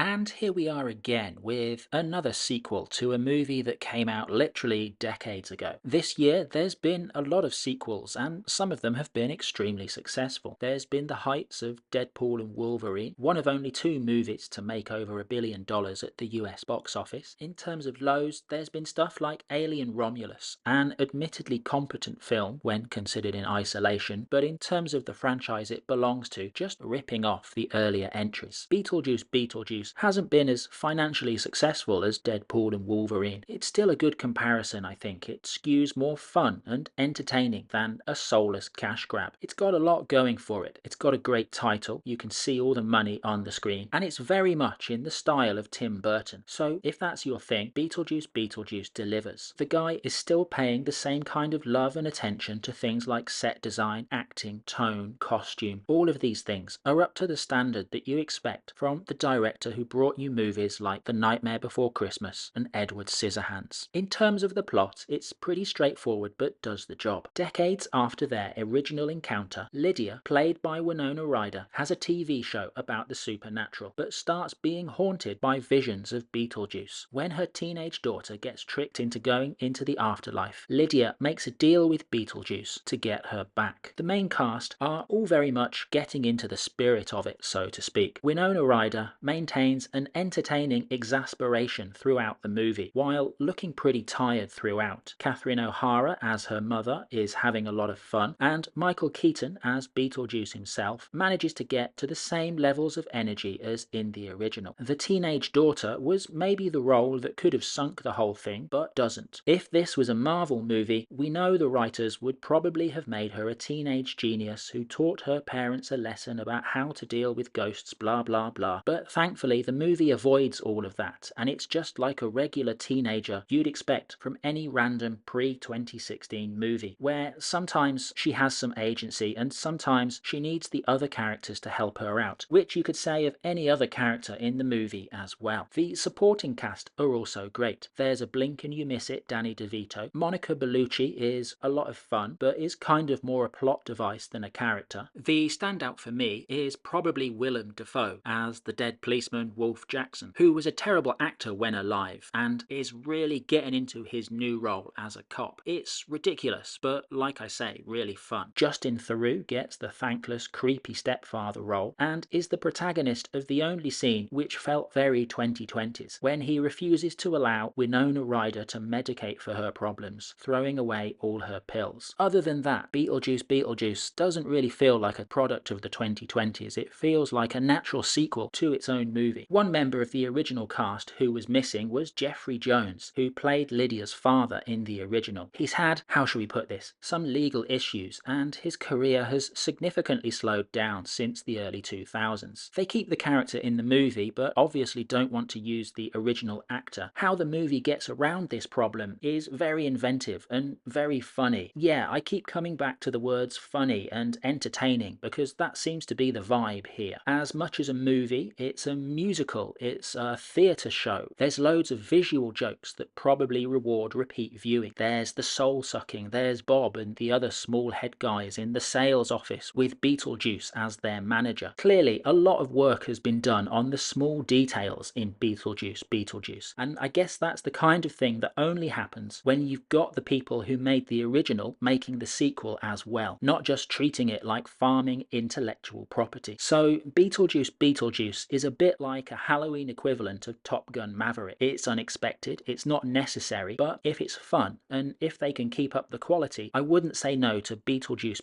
And here we are again with another sequel to a movie that came out literally decades ago. This year there's been a lot of sequels and some of them have been extremely successful. There's been the heights of Deadpool and Wolverine, one of only two movies to make over $1 billion at the US box office. In terms of lows, there's been stuff like Alien Romulus, an admittedly competent film when considered in isolation, but in terms of the franchise it belongs to, just ripping off the earlier entries. Beetlejuice hasn't been as financially successful as Deadpool and Wolverine. It's still a good comparison, I think. It skews more fun and entertaining than a soulless cash grab. It's got a lot going for it. It's got a great title, you can see all the money on the screen, and it's very much in the style of Tim Burton. So if that's your thing, Beetlejuice delivers. The guy is still paying the same kind of love and attention to things like set design, acting, tone, costume. All of these things are up to the standard that you expect from the director who brought you movies like The Nightmare Before Christmas and Edward Scissorhands. In terms of the plot, it's pretty straightforward but does the job. Decades after their original encounter, Lydia, played by Winona Ryder, has a TV show about the supernatural, but starts being haunted by visions of Beetlejuice. When her teenage daughter gets tricked into going into the afterlife, Lydia makes a deal with Beetlejuice to get her back. The main cast are all very much getting into the spirit of it, so to speak. Winona Ryder maintains an entertaining exasperation throughout the movie, while looking pretty tired throughout. Catherine O'Hara as her mother is having a lot of fun, and Michael Keaton as Beetlejuice himself manages to get to the same levels of energy as in the original. The teenage daughter was maybe the role that could have sunk the whole thing, but doesn't. If this was a Marvel movie, we know the writers would probably have made her a teenage genius who taught her parents a lesson about how to deal with ghosts, blah blah blah. But thankfully the movie avoids all of that, and it's just like a regular teenager you'd expect from any random pre-2016 movie, where sometimes she has some agency and sometimes she needs the other characters to help her out, which you could say of any other character in the movie as well. The supporting cast are also great. There's a blink and you miss it Danny DeVito. Monica Bellucci is a lot of fun, but is kind of more a plot device than a character. The standout for me is probably Willem Dafoe as the dead policeman Wolf Jackson, who was a terrible actor when alive and is really getting into his new role as a cop. It's ridiculous, but like I say, really fun. Justin Theroux gets the thankless, creepy stepfather role and is the protagonist of the only scene which felt very 2020s, when he refuses to allow Winona Ryder to medicate for her problems, throwing away all her pills. Other than that, Beetlejuice doesn't really feel like a product of the 2020s. It feels like a natural sequel to its own movie. One member of the original cast who was missing was Jeffrey Jones, who played Lydia's father in the original. He's had, how shall we put this, some legal issues, and his career has significantly slowed down since the early 2000s. They keep the character in the movie, but obviously don't want to use the original actor. How the movie gets around this problem is very inventive and very funny. Yeah, I keep coming back to the words funny and entertaining because that seems to be the vibe here. As much as a movie, it's a musical, it's a theatre show. There's loads of visual jokes that probably reward repeat viewing. There's the soul sucking, there's Bob and the other small head guys in the sales office with Beetlejuice as their manager. Clearly, a lot of work has been done on the small details in Beetlejuice, and I guess that's the kind of thing that only happens when you've got the people who made the original making the sequel as well, not just treating it like farming intellectual property. So Beetlejuice is a bit like a Halloween equivalent of Top Gun Maverick. It's unexpected, it's not necessary, but if it's fun and if they can keep up the quality, I wouldn't say no to Beetlejuice.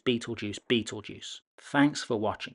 Thanks for watching.